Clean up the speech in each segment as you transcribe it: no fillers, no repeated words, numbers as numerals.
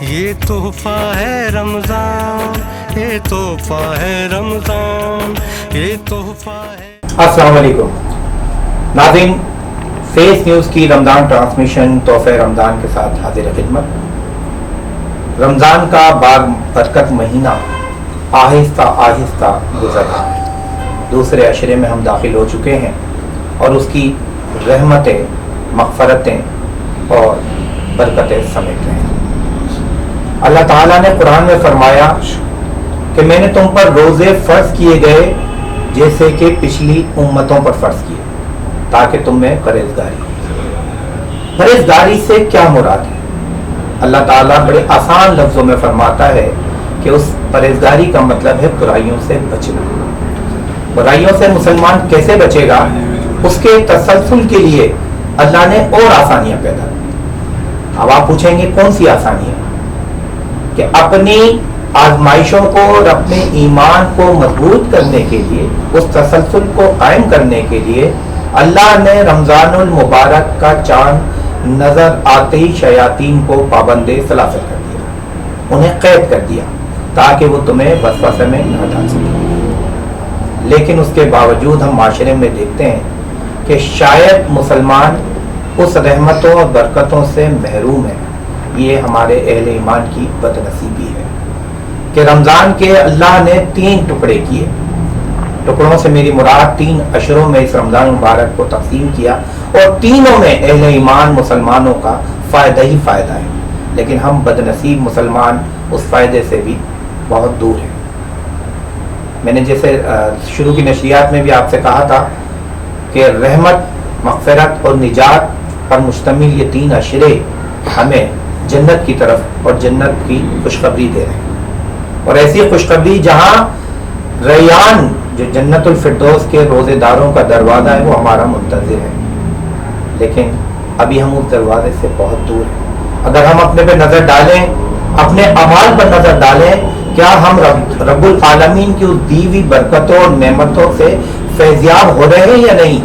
یہ تحفہ ہے رمضان، یہ تحفہ ہے رمضان، یہ تحفہ ہے۔ السلام علیکم ناظرین، فیس نیوز کی رمضان ٹرانسمیشن تحفہ رمضان کے ساتھ حاضر خدمت۔ رمضان کا برکت مہینہ آہستہ آہستہ گزر رہا ہے، دوسرے عشرے میں ہم داخل ہو چکے ہیں اور اس کی رحمتیں، مغفرتیں اور برکتیں سمیٹ رہے ہیں۔ اللہ تعالیٰ نے قرآن میں فرمایا کہ میں نے تم پر روزے فرض کیے گئے جیسے کہ پچھلی امتوں پر فرض کیے، تاکہ تم میں پرہیزگاری سے کیا مراد ہے؟ اللہ تعالیٰ بڑے آسان لفظوں میں فرماتا ہے کہ اس پرہیزگاری کا مطلب ہے برائیوں سے بچنا۔ برائیوں سے مسلمان کیسے بچے گا؟ اس کے تسلسل کے لیے اللہ نے اور آسانیاں پیدا کی۔ اب آپ پوچھیں گے کون سی آسانیاں؟ کہ اپنی آزمائشوں کو اور اپنے ایمان کو مضبوط کرنے کے لیے، اس تسلسل کو قائم کرنے کے لیے اللہ نے رمضان المبارک کا چاند نظر آتے ہی شیاطین کو پابند سلاسل کر دیا، انہیں قید کر دیا تاکہ وہ تمہیں وسوسے میں نہ ڈال سکیں۔ لیکن اس کے باوجود ہم معاشرے میں دیکھتے ہیں کہ شاید مسلمان اس رحمتوں اور برکتوں سے محروم ہے۔ یہ ہمارے اہل ایمان کی بدنصیبی ہے کہ رمضان کے اللہ نے 3 ٹکڑے کیے۔ ٹکڑوں سے میری مراد 3 عشروں میں اس رمضان مبارک کو تقسیم کیا، اور تینوں میں اہل ایمان مسلمانوں کا فائدہ ہی فائدہ ہے، لیکن ہم بدنصیب مسلمان اس فائدے سے بھی بہت دور ہیں۔ میں نے جیسے شروع کی نشریات میں بھی آپ سے کہا تھا کہ رحمت، مغفرت اور نجات پر مشتمل یہ 3 عشرے ہمیں جنت کی طرف اور جنت کی خوشخبری دے رہے ہیں، اور ایسی خوشخبری جہاں ریان جو جنت الفردوس کے روزے داروں کا دروازہ ہے وہ ہمارا منتظر ہے، لیکن ابھی ہم اس دروازے سے بہت دور ہیں۔ اگر ہم اپنے پہ نظر ڈالیں، اپنے اعمال پر نظر ڈالیں، کیا ہم رب العالمین کی اس دی ہوئی برکتوں اور نعمتوں سے فیضیاب ہو رہے ہیں یا نہیں؟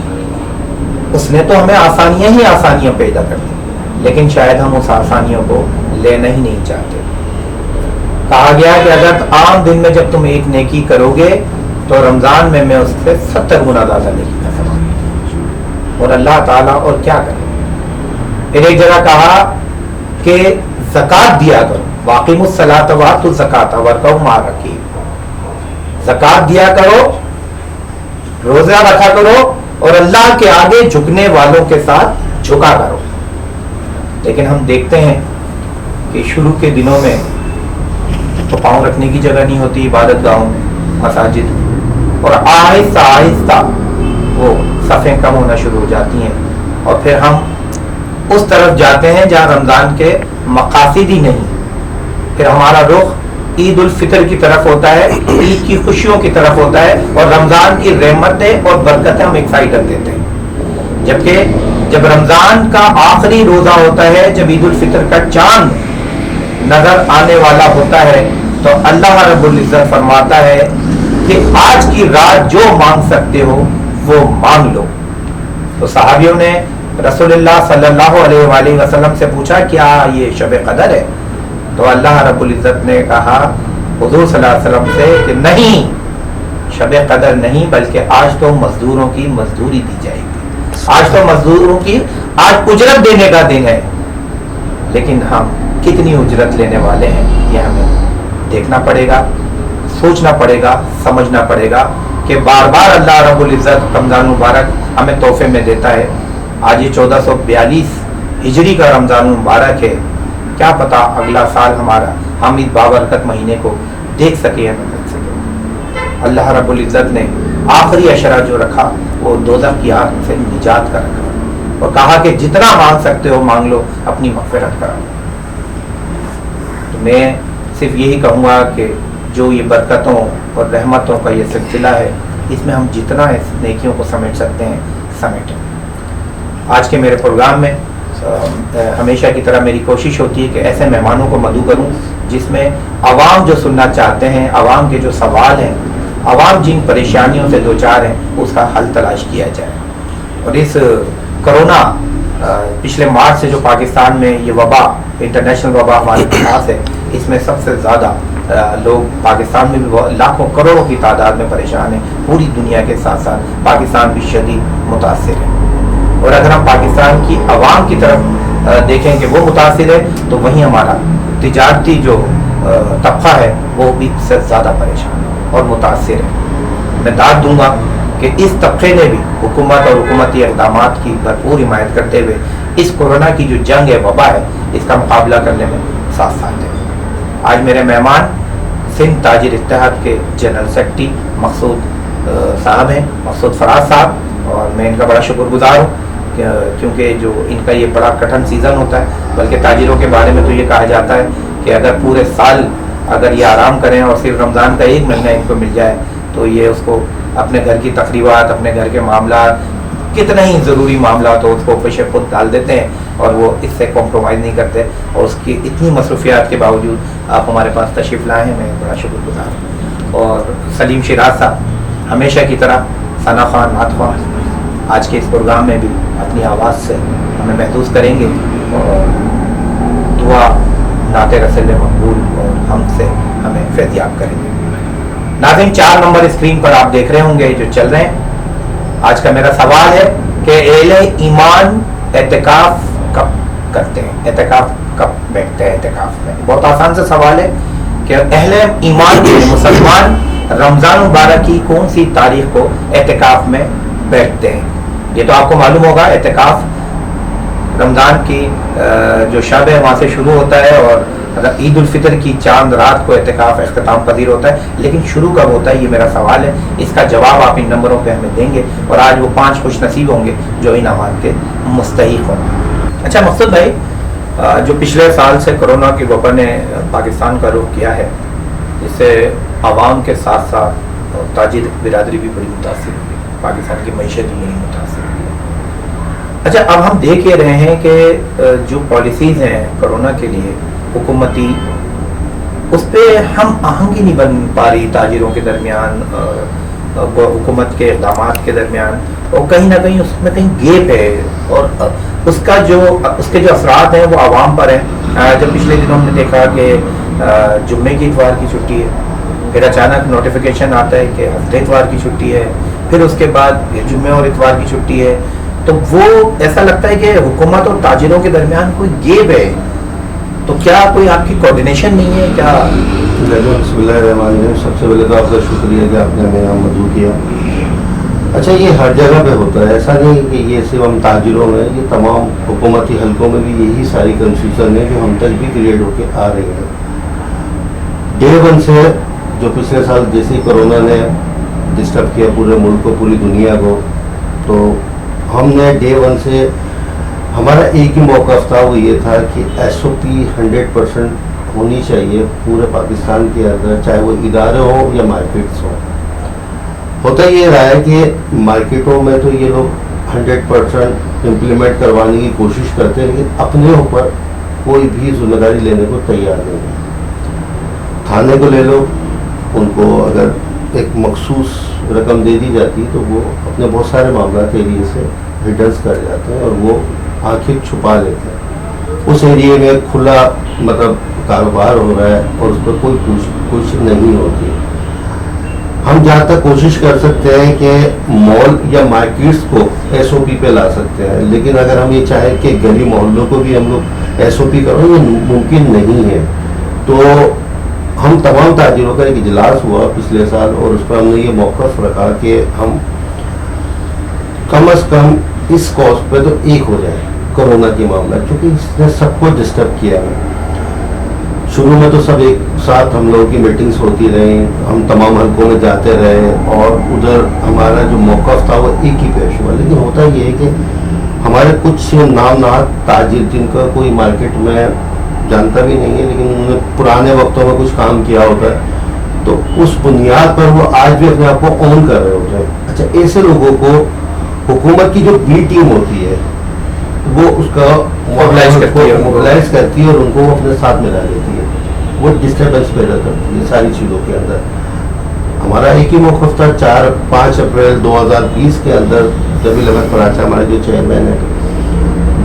اس نے تو ہمیں آسانیاں ہی آسانیاں پیدا کر دی، لیکن شاید ہم اس آسانیوں کو لینا ہی نہیں چاہتے۔ کہا گیا کہ اگر عام دن میں جب تم ایک نیکی کرو گے تو رمضان میں اس سے 70 گنا زیادہ نیکی کا ثواب ہے۔ اور اللہ تعالیٰ اور کیا کرے؟ پھر ایک جگہ کہا کہ زکوٰۃ دیا کرو، واقیم الصلاۃ وآتوا الزکاۃ وارکعوا مع الراکعین۔ زکوٰۃ دیا کرو، روزہ رکھا کرو، اور اللہ کے آگے جھکنے والوں کے ساتھ جھکا کرو۔ لیکن ہم دیکھتے ہیں کہ شروع کے دنوں میں تو پاؤں رکھنے کی جگہ نہیں ہوتی عبادت گاہوں، مساجد، اور آہستہ آہستہ وہ صفیں کم ہونا شروع ہو جاتی ہیں، اور پھر ہم اس طرف جاتے ہیں جہاں رمضان کے مقاصد ہی نہیں۔ پھر ہمارا رخ عید الفطر کی طرف ہوتا ہے، عید کی خوشیوں کی طرف ہوتا ہے، اور رمضان کی رحمتیں اور برکتیں ہم ایک سائڈ رکھ دیتے ہیں۔ جبکہ جب رمضان کا آخری روزہ ہوتا ہے، جب عید الفطر کا چاند نظر آنے والا ہوتا ہے، تو اللہ رب العزت فرماتا ہے کہ آج کی رات جو مانگ سکتے ہو وہ مانگ لو۔ تو صحابیوں نے رسول اللہ صلی اللہ علیہ وآلہ وسلم سے پوچھا کیا یہ شب قدر ہے؟ تو اللہ رب العزت نے کہا حضور صلی اللہ علیہ وسلم سے کہ نہیں، شب قدر نہیں، بلکہ آج تو مزدوروں کی مزدوری دی جائے گی، آج تو مزدوروں کی آج اجرت دینے کا دن ہے۔ لیکن ہم کتنی اجرت لینے والے ہیں یہ ہمیں دیکھنا پڑے گا، سوچنا پڑے گا، سمجھنا پڑے گا کہ بار بار اللہ رب العزت رمضان مبارک ہمیں تحفے میں دیتا ہے۔ آج یہ 1442 ہجری کا رمضان مبارک ہے، کیا پتا اگلا سال ہم اس بابرکت مہینے کو دیکھ سکے یا نہ دیکھ سکے۔ اللہ رب العزت نے آخری عشرہ جو رکھا وہ دوزخ کی آگ سے نجات کا رکھا، اور کہا کہ جتنا مانگ سکتے ہو مانگ لو، اپنی مغفرت کرو۔ تو میں صرف یہی کہوں گا کہ جو یہ برکتوں اور رحمتوں کا یہ سلسلہ ہے، اس میں ہم جتنا اس نیکیوں کو سمیٹ سکتے ہیں سمیٹیں۔ آج کے میرے پروگرام میں ہمیشہ کی طرح میری کوشش ہوتی ہے کہ ایسے مہمانوں کو مدعو کروں جس میں عوام جو سننا چاہتے ہیں، عوام کے جو سوال ہیں، عوام جن پریشانیوں سے دوچار ہیں، اس کا حل تلاش کیا جائے۔ اور اس کرونا پچھلے مارچ سے جو پاکستان میں یہ وبا انٹرنیشنل وبا ہمارے پاس ہے، اس میں سب سے زیادہ لوگ پاکستان میں بھی لاکھوں کروڑوں کی تعداد میں پریشان ہیں، پوری دنیا کے ساتھ ساتھ پاکستان بھی شدید متاثر ہے۔ اور اگر ہم پاکستان کی عوام کی طرف دیکھیں کہ وہ متاثر ہے، تو وہیں ہمارا تجارتی جو طبقہ ہے وہ بھی اس سے زیادہ پریشان اور متاثر ہے۔ میں داد دوں گا کہ اس طبقے نے بھی حکومت اور حکومتی اقدامات کی بھرپور حمایت کرتے ہوئے اس کورونا کی جو جنگ ہے، وبا ہے، اس کا مقابلہ کرنے میں ساتھ ساتھ ہے۔ آج میرے مہمان سندھ تاجر اتحاد کے جنرل سیکرٹری مقصود صاحب ہیں، مقصود فراز صاحب، اور میں ان کا بڑا شکر گزار ہوں کیونکہ جو ان کا یہ بڑا کٹھن سیزن ہوتا ہے، بلکہ تاجروں کے بارے میں تو یہ کہا جاتا ہے کہ اگر پورے سال اگر یہ آرام کریں اور صرف رمضان کا ایک مہینہ ان کو مل جائے تو یہ اس کو اپنے گھر کی تقریبات، اپنے گھر کے معاملات، کتنے ہی ضروری معاملات ہو، اس کو پیش خود ڈال دیتے ہیں اور وہ اس سے کمپرومائز نہیں کرتے، اور اس کی اتنی مصروفیات کے باوجود آپ ہمارے پاس تشریف لائے ہیں، میں بڑا شکر گزار ہوں۔ اور سلیم شیراز صاحب ہمیشہ کی طرح، ثنا خان نعت خان آج کے اس پروگرام میں بھی اپنی آواز سے ہمیں محظوظ کریں گے، اور دعا نعت رسول مقبول اور ہم سے ہمیں فیضیاب کریں گے۔ ناظرین، 4 نمبر اسکرین پر آپ دیکھ رہے ہوں گے جو چل رہے ہیں۔ آج کا میرا سوال ہے کہ اہل ایمان اعتکاف کب کرتے ہیں، اعتکاف کب بیٹھتے ہیں اعتکاف میں؟ بہت آسان سے سوال ہے کہ اہل ایمان کے مسلمان رمضان مبارک کی کون سی تاریخ کو اعتکاف میں بیٹھتے ہیں؟ یہ تو آپ کو معلوم ہوگا، اعتکاف رمضان کی جو شب ہے وہاں سے شروع ہوتا ہے، اور عید الفطر کی چاند رات کو اعتکاف اختتام پذیر ہوتا ہے، لیکن شروع کب ہوتا ہے یہ میرا سوال ہے۔ اس کا جواب آپ ان نمبروں پہ ہمیں دیں گے، اور آج وہ 5 خوش نصیب ہوں گے جو انعامات کے مستحق ہوں گے۔ اچھا مقصود بھائی، جو پچھلے سال سے کرونا کی وبا نے پاکستان کا رخ کیا ہے، جس سے عوام کے ساتھ ساتھ تاجر برادری بھی بڑی متاثر ہوئی، پاکستان کی معیشت بھی بڑی متاثر ہوئی ہے۔ اچھا، اب ہم دیکھ یہ رہے ہیں کہ جو پالیسیز ہیں کرونا کے لیے حکومتی، اس پہ ہم آہنگی نہیں بن پا رہی تاجروں کے درمیان، حکومت کے اقدامات کے درمیان، اور کہیں نہ کہیں اس میں کہیں گیپ ہے، اور اس کے جو اثرات ہیں وہ عوام پر ہیں۔ جب پچھلے دنوں ہم نے دیکھا کہ جمعے کی اتوار کی چھٹی ہے، پھر اچانک نوٹیفیکیشن آتا ہے کہ ہفتے اتوار کی چھٹی ہے، پھر اس کے بعد پھر جمعے اور اتوار کی چھٹی ہے، تو وہ ایسا لگتا ہے کہ حکومت اور تاجروں کے درمیان کوئی گیپ ہے۔ تو کیا کوئی آپ کی کوارڈینیشن نہیں ہے کیا؟ بسم اللہ الرحمن الرحیم۔ سب سے پہلے تو آپ کا شکریہ کہ آپ نے ہمیں یہاں مدعو کیا۔ اچھا، یہ ہر جگہ پہ ہوتا ہے، ایسا نہیں کہ یہ صرف ہم تاجروں میں، یہ تمام حکومتی حلقوں میں بھی یہی ساری کنفیوژن ہے جو ہم تک بھی کریٹ ہو کے آ رہی ہے۔ ڈے 1 سے جو پچھلے سال جیسے کرونا نے ڈسٹرب کیا پورے ملک کو، پوری دنیا کو، تو ہم نے ڈے 1 سے ہمارا ایک ہی موقف تھا، وہ یہ تھا کہ SOP 100% ہونی چاہیے پورے پاکستان کے اندر، چاہے وہ ادارے ہوں یا مارکیٹس ہوں۔ ہوتا یہ رہا ہے کہ مارکیٹوں میں تو یہ لوگ 100% امپلیمنٹ کروانے کی کوشش کرتے ہیں، لیکن اپنے اوپر کوئی بھی ذمہ داری لینے کو تیار نہیں ہے۔ تھانے کو لے لو، ان کو اگر ایک مخصوص رقم دے دی جاتی تو وہ اپنے بہت سارے معاملات ایریے سے ہڈنس کر جاتے ہیں، اور وہ آنکھیں چھپا لیتے ہیں۔ اس ایریے میں کھلا مطلب کاروبار ہو رہا ہے اور اس پر کوئی کچھ نہیں ہوتی۔ ہم جہاں تک کوشش کر سکتے ہیں کہ مال یا مارکیٹس کو SOP پہ لا سکتے ہیں، لیکن اگر ہم یہ چاہیں کہ گلی محلوں کو بھی ہم لوگ SOP کریں، یہ ممکن نہیں ہے۔ تو ہم تمام تاجروں کا ایک اجلاس ہوا پچھلے سال، اور اس پر ہم نے یہ موقف رکھا کہ ہم کم از کم اس کاسٹ پہ تو ایک ہو جائے کرونا کے معاملہ، کیونکہ اس نے سب کو ڈسٹرب کیا ہے۔ شروع میں تو سب ایک ساتھ ہم لوگوں کی میٹنگز ہوتی رہیں، ہم تمام حلقوں میں جاتے رہے، اور ادھر ہمارا جو موقف تھا وہ ایک ہی پیش ہوا۔ لیکن ہوتا یہ ہے کہ ہمارے کچھ نام نہاد تاجر جن کا کوئی مارکیٹ میں جانتا بھی نہیں ہے، لیکن انہوں نے پرانے وقتوں میں کچھ کام کیا ہوتا ہے، تو اس بنیاد پر وہ آج بھی اپنے آپ کو اون کر رہے ہوتے ہیں۔ اچھا، ایسے لوگوں کو حکومت کی جو B ٹیم ہوتی ہے وہ اس کا موبلائز کرتی ہے اور ان کو وہ اپنے ساتھ ملا لیتی ہے، وہ ڈسٹربنس پیدا کرتی ہے ساری چیزوں کے اندر۔ ہمارا ایک ہی موقف تھا 5 اپریل 2020 کے اندر، جب 11 کراچا ہمارے جو چیئرمین ہے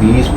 20,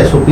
SOP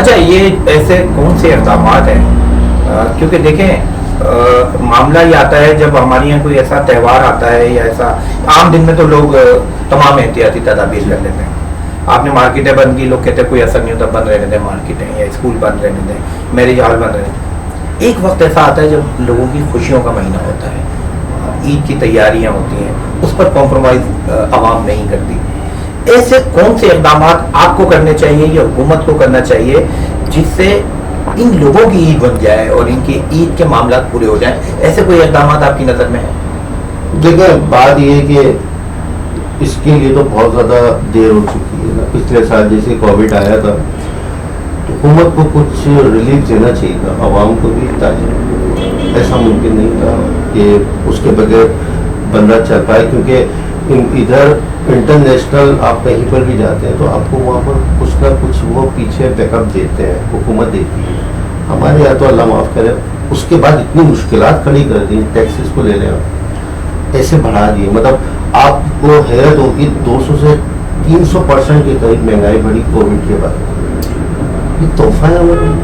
اچھا یہ ایسے کون سے اقدامات ہیں کیونکہ دیکھیں معاملہ یہ آتا ہے جب ہمارے یہاں کوئی ایسا تہوار آتا ہے یا ایسا عام دن میں تو لوگ تمام احتیاطی تدابیر کر لیتے ہیں. آپ نے مارکیٹیں بند کی, لوگ کہتے ہیں کوئی اثر نہیں ہوتا, بند رہنے دیں مارکیٹیں یا اسکول بند رہنے دیں, میرج ہال بند رہنے دیں. ایک وقت ایسا آتا ہے جب لوگوں کی خوشیوں کا مہینہ ہوتا ہے, عید کی تیاریاں ہوتی ہیں, اس پر کمپرومائز عوام نہیں کرتی. ایسے کون سے اقدامات آپ کو کرنے چاہیے یا حکومت کو کرنا چاہیے جس سے ان لوگوں کی عید بن جائے اور ان کی عید کے معاملات پورے ہو جائیں؟ ایسے کوئی اقدامات آپ کی نظر میں ہیں؟ دیکھیں بات یہ ہے کہ اس کے لیے تو بہت زیادہ دیر ہو چکی ہے نا. پچھلے سال جیسے کووڈ آیا تھا تو حکومت کو کچھ ریلیف دینا چاہیے تھا, عوام کو بھی تاکہ ایسا ممکن نہیں تھا کہ اس کے بغیر بندہ چل پائے, کیونکہ ادھر انٹرنیشنل آپ کہیں پر بھی جاتے ہیں تو آپ کو وہاں پر کچھ نہ کچھ وہ پیچھے بیک اپ دیتے ہیں, حکومت دیتی ہے. ہمارے یہاں تو اللہ معاف کرے اس کے بعد اتنی مشکلات کھڑی کر دی, ٹیکسز کو لے لیں ایسے بڑھا دیے, مطلب آپ کو حیرت ہوگی 200 سے 300% کے قریب مہنگائی بڑھی کووڈ کے بعد. یہ تحفہ ہے ہمیں.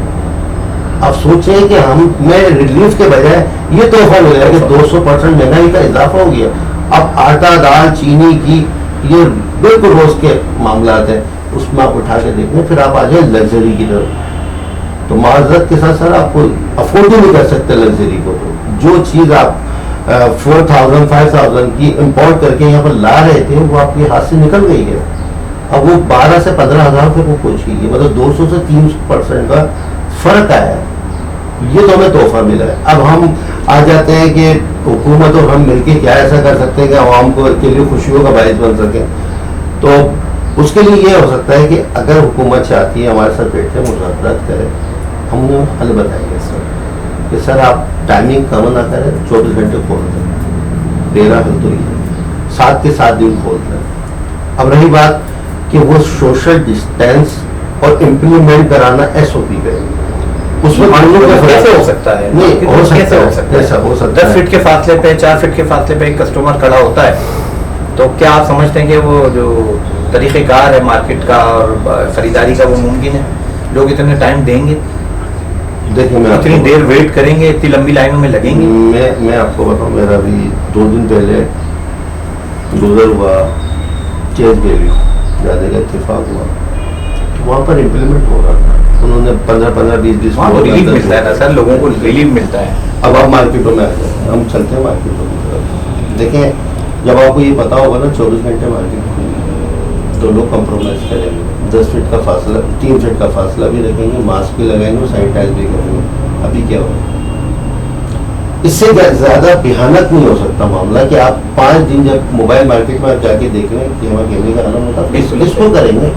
آپ سوچیں کہ میں ریلیف کے بجائے یہ تحفہ ملا کہ 200% مہنگائی کا اضافہ ہو گیا. اب آٹا دال چینی کی یہ بالکل روز کے معاملات ہیں, اس میں آپ اٹھا کے دیکھیں. پھر آپ آ جائیں لگژری کی طرف, تو معذرت کے ساتھ سر آپ کو افورڈ ہی نہیں کر سکتے لگژری کو. تو جو چیز آپ 4,000 5,000 کی امپورٹ کر کے یہاں پر لا رہے تھے وہ آپ کے ہاتھ سے نکل گئی ہے. اب وہ 12 سے 15,000 روپے کو پہنچ گئی ہے, مطلب 200 سے 300% کا فرق آیا ہے. یہ تو ہمیں تحفہ ملا ہے. اب ہم آ جاتے ہیں کہ حکومت اور ہم مل کے کیا ایسا کر سکتے ہیں کہ عوام کو کے لیے خوشیوں کا باعث بن سکے. تو اس کے لیے یہ ہو سکتا ہے کہ اگر حکومت چاہتی ہے ہمارے ساتھ بیٹھے مذاکرات کرے, ہم نے حل بتائیں گے سر کہ سر آپ ٹائمنگ کم نہ کریں, 24 گھنٹے کھول دیں. میرا حل تو یہ ہے 7 کے 7 دن کھول دیں. اب رہی بات کہ وہ سوشل ڈسٹینس اور امپلیمنٹ کرانا SOP کریں گے, اس میں کیسے ہو سکتا ہے؟ نہیں ہو سکتا ہے 10 فٹ کے فاصلے پہ 4 فٹ کے فاصلے پہ ایک کسٹمر کھڑا ہوتا ہے, تو کیا آپ سمجھتے ہیں کہ وہ جو طریقہ کار ہے مارکیٹ کا اور خریداری کا وہ ممکن ہے؟ لوگ اتنے ٹائم دیں گے؟ دیکھیں میں اتنی دیر ویٹ کریں گے, اتنی لمبی لائنوں میں لگیں گے؟ میں آپ کو بتاؤں, میرا بھی 2 دن پہلے گزر ہوا چیز بیلی جانے کا اتفاق ہوا, وہاں پر امپلیمنٹ ہو رہا تھا. انہوں نے 15 20 ریلیف ملتا ہے نا سر, لوگوں کو ریلیف ملتا ہے. اب آپ مارکیٹوں میں آ جائیں, ہم چلتے ہیں مارکیٹوں کی طرف. دیکھیں جب آپ کو یہ پتا ہوگا نا 24 گھنٹے مارکیٹ کھلی تو لوگ کمپرومائز کریں گے. 10 فٹ کا فاصلہ 3 فٹ کا فاصلہ بھی رکھیں گے, ماسک بھی لگائیں گے, سینیٹائز بھی کریں گے. ابھی کیا ہوگا اس سے زیادہ بھیانک نہیں ہو سکتا معاملہ کہ آپ 5 دن جب موبائل مارکیٹ میں آپ جا کے دیکھ رہے ہیں کہ ہمیں کہنے کا عالم ہوتا اس کو کریں گے.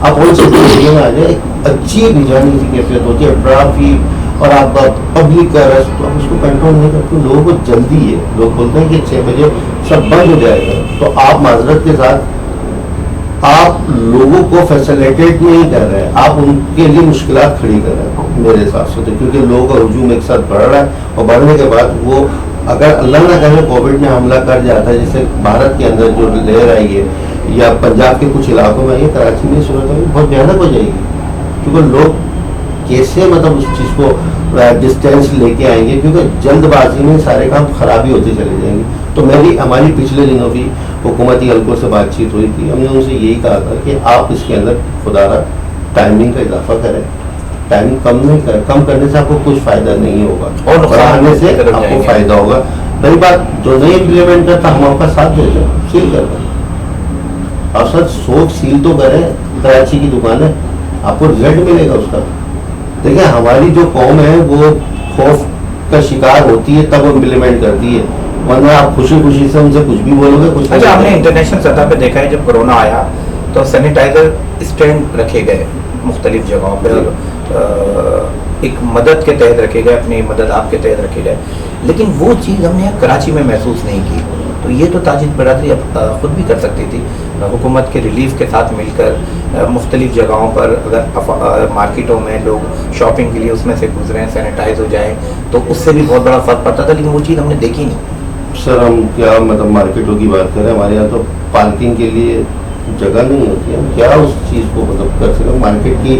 آپ ہول سیل ایریا میں آ جائیں, ایک اچھی بھجانے کی کیفیت ہوتی ہے, ٹرافک اور آپ پبلک کا رش, تو آپ اس کو کنٹرول نہیں کرتے. لوگوں کو جلدی ہے, لوگ بولتے ہیں کہ 6 بجے سب بند ہو جائے گا, تو آپ معذرت کے ساتھ آپ لوگوں کو فیسلیٹیٹ نہیں کر رہے ہیں, آپ ان کے لیے مشکلات کھڑی کر رہے ہیں میرے حساب سے. تو کیونکہ لوگوں کا ہجوم ایک ساتھ بڑھ رہا ہے, اور بڑھنے کے بعد وہ اگر اللہ نہ کرے کووڈ میں حملہ کر جاتا ہے, جیسے بھارت کے اندر جو لہر آئی ہے یا پنجاب کے کچھ علاقوں میں, یہ کراچی میں صورت ہے بہت بھیانک ہو جائے گی. کیونکہ لوگ کیسے مطلب اس چیز کو ڈسٹینس لے کے آئیں گے, کیونکہ جلد بازی میں سارے کام خرابی ہوتے چلے جائیں گے. تو میری ہماری پچھلے دنوں بھی حکومتی حلقوں سے بات چیت ہوئی تھی, ہم نے ان سے یہی کہا تھا کہ آپ اس کے اندر خدا را ٹائمنگ کا اضافہ کریں. ٹائمنگ کم نہیں کریں, کم کرنے سے آپ کو کچھ فائدہ نہیں ہوگا, اور بڑھانے سے آپ کو فائدہ ہوگا. رہی بات جو نہیں امپلیمنٹ کرتا, ہم آپ کا ساتھ دے دیں, سیل کر دیں. آپ سر سوچ سیل تو کریں کراچی کی دکانیں, آپ کو رزلٹ ملے گا اس کا. دیکھیں ہماری جو قوم ہے وہ خوف کا شکار ہوتی ہے تب امپلیمنٹ کرتی ہے, ورنہ آپ خوشی خوشی سے ان سے کچھ بھی بولو گے کچھ. اچھا, ہم نے انٹرنیشنل سطح پہ دیکھا ہے جب کورونا آیا تو سینیٹائزر اسٹینڈ رکھے گئے مختلف جگہوں پہ, ایک مدد کے تحت رکھے گئے, اپنی مدد آپ کے تحت رکھے گئے, لیکن وہ چیز ہم نے کراچی میں محسوس نہیں کی. تو یہ تو تاجد برادری اب خود بھی کر سکتی تھی, حکومت کے ریلیف کے ساتھ مل کر مختلف جگہوں پر اگر مارکیٹوں میں لوگ شاپنگ کے لیے اس میں سے گزریں, سینیٹائز ہو جائیں, تو اس سے بھی بہت بڑا فرق پڑتا تھا, لیکن وہ چیز ہم نے دیکھی نہیں. سر ہم کیا مطلب مارکیٹوں کی بات کریں, ہمارے یہاں تو پارکنگ کے لیے جگہ نہیں ہوتی ہے, ہم کیا اس چیز کو مطلب کر سکیں. مارکیٹ کی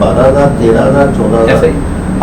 12,000, 13,000, 14,000।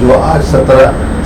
جو آج 17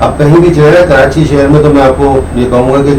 اب کہیں بھی چلے رہے کراچی شہر میں تو میں آپ کو یہ کہوں گا کہ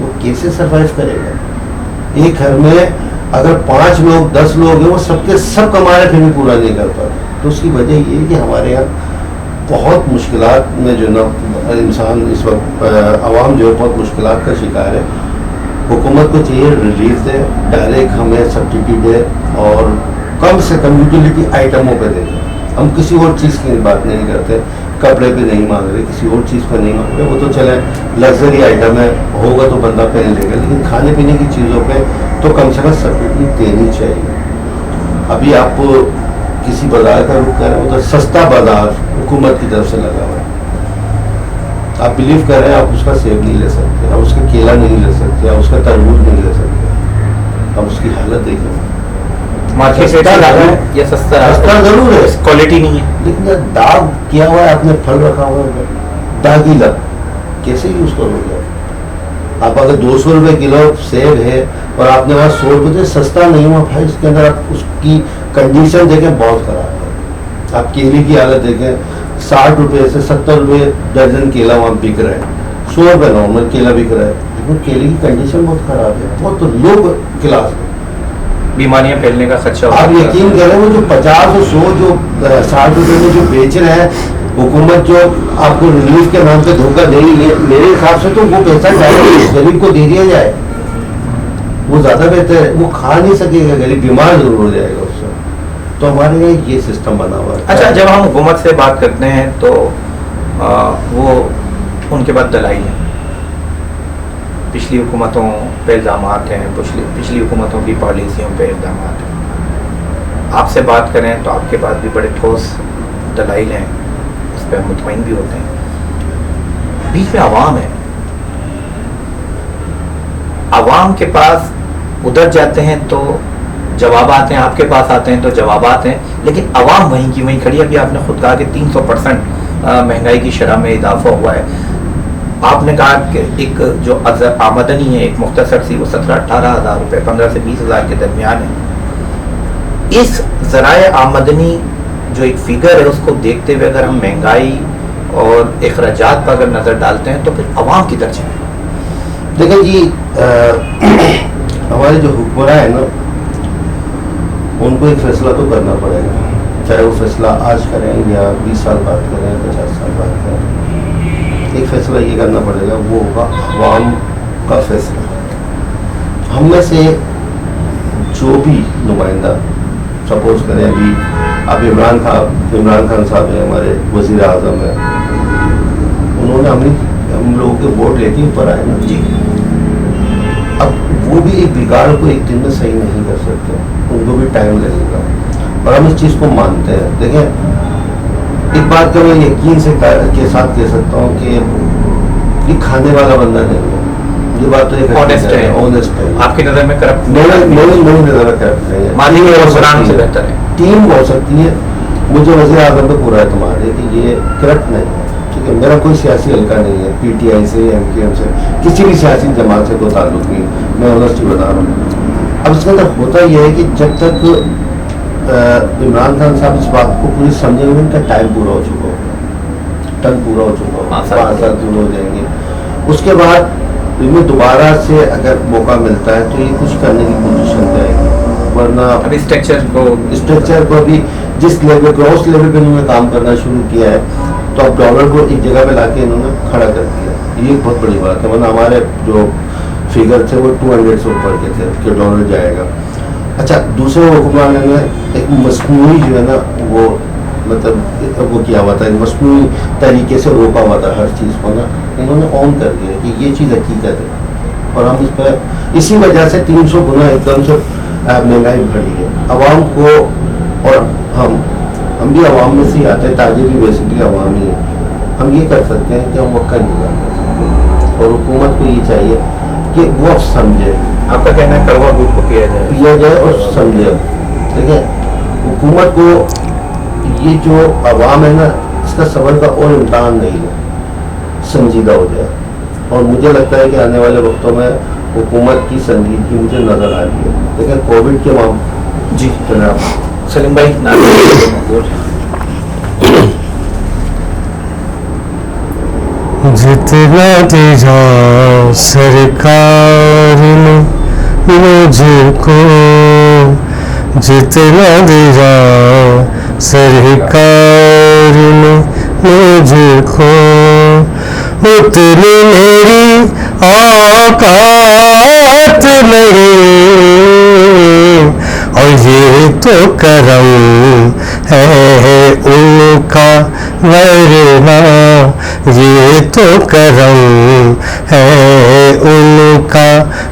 وہ کیسے سروائیو کرے گا؟ ایک گھر میں اگر 5 لوگ 10 لوگ ہیں وہ سب کے سب کمائے پھر بھی پورا نہیں کر پاتے. تو اس کی وجہ یہ ہے کہ ہمارے یہاں بہت مشکلات میں جو نا انسان اس وقت عوام جو ہے بہت مشکلات کا شکار ہے. حکومت کو چاہیے ریلیف دے, ڈائریکٹ ہمیں سبسڈی دے اور کم سے کم یوٹیلیٹی آئٹموں پہ دے. ہم کسی اور چیز کی بات نہیں کرتے, کپڑے پہ نہیں مانگ رہے, کسی اور چیز پہ نہیں مانگ رہے, وہ تو چلے لگژری آئٹم ہے, ہوگا تو بندہ پہن لے گا, لیکن کھانے پینے کی چیزوں پہ تو کم سے کم سبسڈی دینی چاہیے. ابھی آپ کسی بازار کا رخ کر رہے ہیں, ادھر سستا بازار حکومت کی طرف سے لگا ہوا ہے. آپ بلیو کر رہے ہیں آپ اس کا سیب نہیں لے سکتے, آپ اس کا کیلا نہیں لے سکتے, آپ اس کا تربوز نہیں لے سکتے. آپ اس کی حالت دیکھیں, مارکیٹ ریٹ زیادہ ہے یا سستا ضرور ہے, کوالٹی نہیں ہے, لیکن داغ کیا ہوا ہے, آپ نے پھل رکھا ہوا ہے داغی لگ, کیسے یوز کرو گے؟ آپ اگر 200 روپے کلو سیب ہے اور آپ نے وہاں 100 روپے سے سستا نہیں ہوا بھائی, اس کے اندر آپ اس کی کنڈیشن دیکھیں بہت خراب ہے. آپ کیلے کی حالت دیکھیں, 60 روپے سے 70 روپے درجن کیلا وہاں بک رہا ہے, 100 روپے نارمل کیلا بک رہا ہے, لیکن کیلے کی کنڈیشن بہت خراب ہے, بہت لو کلاس ہے, بیماریاں پھیلنے کا خدشہ. آپ یقین کریں وہ جو 50 اور 100 جو 60 روپے میں جو بیچ رہے ہیں, حکومت جو آپ کو ریلیف کے نام پہ دھوکہ دے رہی ہے, میرے حساب سے تو وہ پیسہ ڈائریکٹ غریب کو دے دیا جائے, وہ زیادہ بہتر ہے. وہ کھا نہیں سکے گا غریب, بیمار ضرور ہو جائے گا اس سے. تو ہمارے یہاں یہ سسٹم بنا ہوا ہے. اچھا, جب ہم حکومت سے بات کرتے ہیں تو وہ ان کے بعد دلائل ہیں, پچھلی حکومتوں پہ الزامات ہیں, پچھلی حکومتوں کی پالیسیوں پہ الزامات ہیں. آپ سے بات کریں تو آپ کے پاس بھی بڑے ٹھوس دلائل ہیں, اس پہ ہم مطمئن بھی ہوتے ہیں. بیچ میں عوام ہے, عوام کے پاس ادھر جاتے ہیں تو جوابات ہیں, آپ کے پاس آتے ہیں تو جوابات ہیں, لیکن عوام وہیں کی وہیں کھڑی ہے. ابھی آپ نے خود کہا کہ 300% مہنگائی کی شرح میں اضافہ ہوا ہے. آپ نے کہا کہ ایک جو آمدنی ہے ایک مختصر سی, وہ 17-18 ہزار روپے 15 سے 20 ہزار کے درمیان ہے. اس ذرائع آمدنی جو ایک فگر ہے اس کو دیکھتے ہوئے اگر ہم مہنگائی اور اخراجات پر اگر نظر ڈالتے ہیں تو پھر عوام کی طرف جائیں. دیکھیں جی, ہمارے جو حکمراں ہیں نا, ان کو ایک فیصلہ تو کرنا پڑے گا, چاہے وہ فیصلہ آج کریں یا 20 سال بعد کریں, 50 سال بعد کریں. ایک فیصلہ یہ کرنا پڑے گا, وہ ہوگا عوام کا فیصلہ. ہم میں سے جو بھی نمائندہ, سپوز کریں ابھی آپ عمران خان صاحب ہیں, ہمارے وزیر اعظم ہیں, انہوں نے ہم لوگوں کے ووٹ لے کے اوپر آئے نا جی. اب وہ بھی ایک بگاڑ کو ایک دن میں صحیح نہیں کر سکتے, ان کو بھی ٹائم لگے گا, اور ہم اس چیز کو مانتے ہیں. دیکھیں, ایک بات کا میں یقین سے کے ساتھ کہہ سکتا ہوں کہ یہ کھانے والا بندہ نہیں ہے, یہ بات تو آنیسٹ ہے. آپ کی نظر میں کرپٹ میری نظر میں کرپٹ نہیں ہے, مالی کے حکمران سے بہتر ہے. ٹیم ہو سکتی ہے, مجھے وزیر اعظم پہ پورا اعتماد ہے کہ یہ کرپٹ نہیں ہے. ٹھیک ہے, میرا کوئی سیاسی حلقہ نہیں ہے, پی ٹی آئی سے, ایم کیو ایم سے, کسی بھی سیاسی جماعت سے کوئی تعلق نہیں, میں آنیسٹلی بتا رہا ہوں. اب اس کے اندر ہوتا یہ ہے کہ جب تک عمران خان صاحب اس بات کو پوری سمجھیں گے, ان کا ٹائم پورا ہو چکا ہوگا, ٹرم پورا ہو چکا ہوگا, 5 سال پورے ہو جائیں گے. اس کے بعد ان دوبارہ سے اگر موقع ملتا ہے تو یہ کچھ کرنے کی پوزیشن پہ آئے گی, ورنہ ابھی اسٹرکچر کو بھی جس لیول گراس لیول پہ انہوں نے کام کرنا شروع کیا ہے, تو اب ڈالر کو ایک جگہ پہ لا کے انہوں نے کھڑا کر دیا. یہ ایک بہت بڑی بات ہے, ورنہ ہمارے جو فگر تھے وہ 200 سے اوپر کے تھے کہ ڈالر جائے گا. اچھا, دوسرے حکمرانوں نے ایک مصنوعی جو ہے نا وہ مطلب وہ کیا ہوا تھا, مصنوعی طریقے سے روکا ہوا تھا ہر چیز کو نا, انہوں نے آن کر دیا کہ یہ چیز حقیقت ہے, اور ہم اس پہ اسی وجہ سے 300 گنا ایک دم سے مہنگائی بڑھی ہے. عوام کو, اور ہم بھی عوام میں سے ہی آتے ہیں, تاجر بھی بیسکلی عوام ہی ہے, ہم یہ کر سکتے ہیں کہ ہم وقت نہیں کر سکتے, اور حکومت کو یہ چاہیے کہ وہ سمجھے. آپ کا کہنا ہے کڑوا دودھ کو پیا جائے اور سمجھے. دیکھیں, حکومت کو یہ جو عوام ہے نا, اس کا صبر کا اور امتحان نہیں ہے. سنجیدہ ہو جائے. اور مجھے لگتا ہے کہ آنے والے وقتوں میں حکومت کی سنجیدگی مجھے نظر آ رہی ہے. لیکن کووڈ کے معاملے جی جناب سلیم بھائی نازل جتنا دیا سرکار نے مجھ کو، جتنا دیا سرکار نے مجھ کو، اتنی میری اوقات نہیں، اور یہ تو کرم ہے ان کا ورنہ، یہ تو کرم ہے ان کا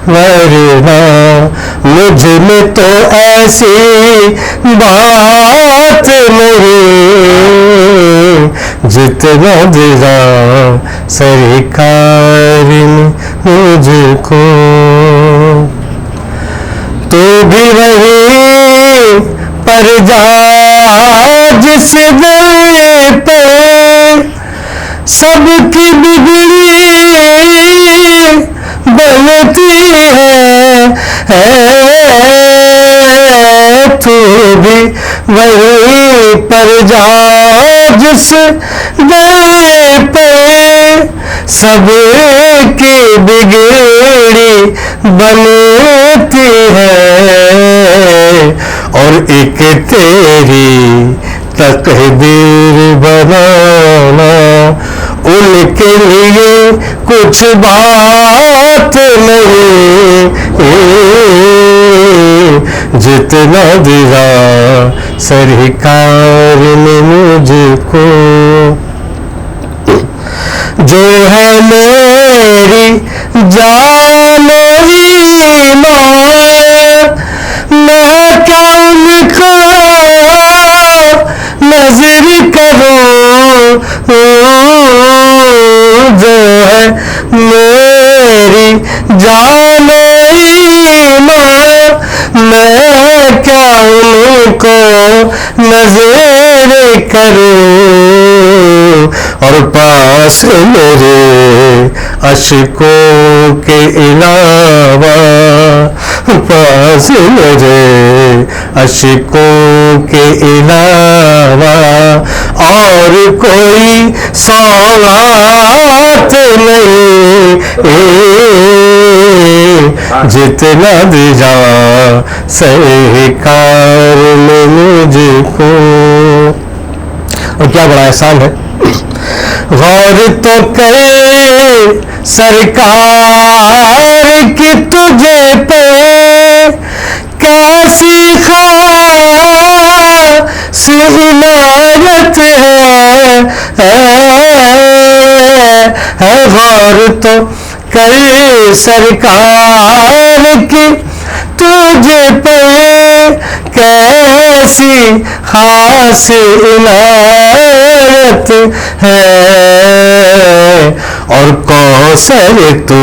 ورنہ، مجھ میں تو ایسی بات نہیں، جتنا دیا سرکار نے مجھ کو. تو بھی وہی پر جا جس دل پہ سب کی بگڑی بنتی ہے، تو بھی وہی پر جا جس دل پہ سب کی بگڑی بنتی ہے، اور ایک تیری تقدیر بنانا ان کے لیے کچھ بات نہیں، جتنا دیا سرکار نے مجھ کو. جو ہے میری جان ایمان، میں کیا ان کو نظر کروں، جو ہے میری جان ایمان، میں کیا ان کو نظر کروں، اور پاس میرے اشکوں کے علاوہ، پاس میرے اشکوں کے علاوہ اور کوئی سوغات نہیں، جتنا دیا سرکار نے مجھ کو. اور کیا بڑا احسان ہے. غور تو کرے سرکار کی تجھے پہ کیسی خاص عنایت ہے، غور تو کرے سرکار کی تجھے پہ کیسی خاص عنایت ہے، اور کوثر تو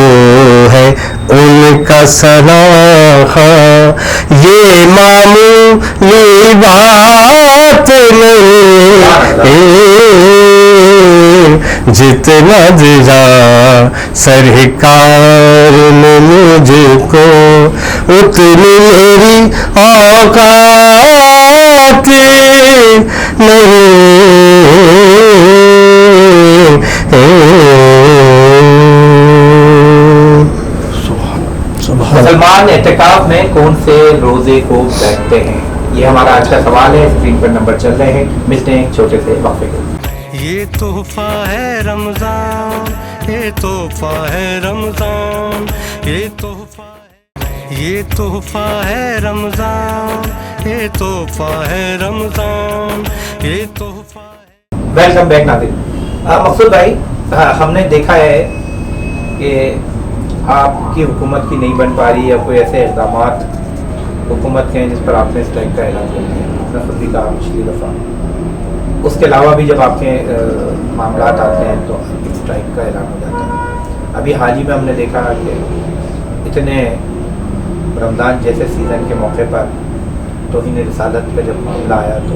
ہے ان کا سراخاں، یہ معمولی بات نہیں، جتنا دیا سرکار نے مجھ کو، اتنی میری اوقات مسلمان اعتکاف میں کون سے روزے کو بیٹھتے ہیں؟ یہ ہمارا آج کا سوال ہے. اسکرین پر نمبر چل رہے ہیں. ملتے ہیں ایک چھوٹے سے وقفے کے. یہ تحفہ ہے رمضان، یہ تحفہ ہے رمضان، یہ تحفہ یہ تحفہ ہے رمضان، یہ تحفہ ہے رمضان، یہ تحفہ. ویلکم بیک ناظرین. مقصود بھائی، ہم نے دیکھا ہے کہ آپ کی حکومت کی نہیں بن پا رہی، یا کوئی ایسے اقدامات حکومت کے ہیں جس پر آپ نے اسٹرائک کا اعلان کر دیا. آپ نے خود بھی کہا پچھلی دفعہ. اس کے علاوہ بھی جب آپ کے معاملات آتے ہیں تو اسٹرائک کا اعلان ہو جاتا ہے. ابھی حال ہی میں ہم نے دیکھا کہ اتنے رمضان جیسے سیزن کے موقع پر توہین رسالت پہ جب معاملہ آیا تو